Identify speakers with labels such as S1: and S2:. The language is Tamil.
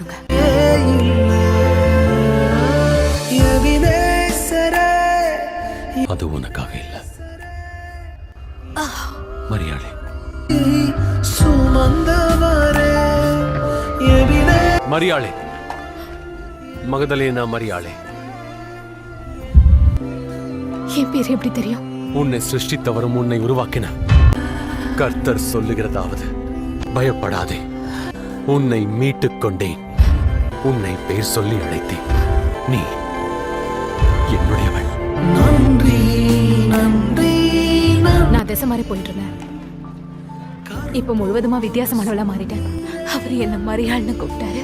S1: சொல்லுங்க.
S2: அது உனக்காக இல்ல மரியாளே. மரியாளே, மகதலேனா மரியாளே.
S1: என் பேர் எப்படி தெரியும்?
S2: உன்னை சிருஷ்டித்தவரும் உன்னை உருவாக்கின கர்த்தர் சொல்லுகிறதாவது, பயப்படாதே, உன்னை மீட்டுக் கொண்டேன், உன்னை பேர் சொல்லி அழைத்தேன், நீ என்னுடையவள்.
S1: நான் திசை மாறி போயிட்டு இருந்தேன். இப்ப முழுவதுமா வித்தியாசமானவளா மாறிட்டேன். அவர் என்ன மரியாள்னு கூப்பிட்டாரு.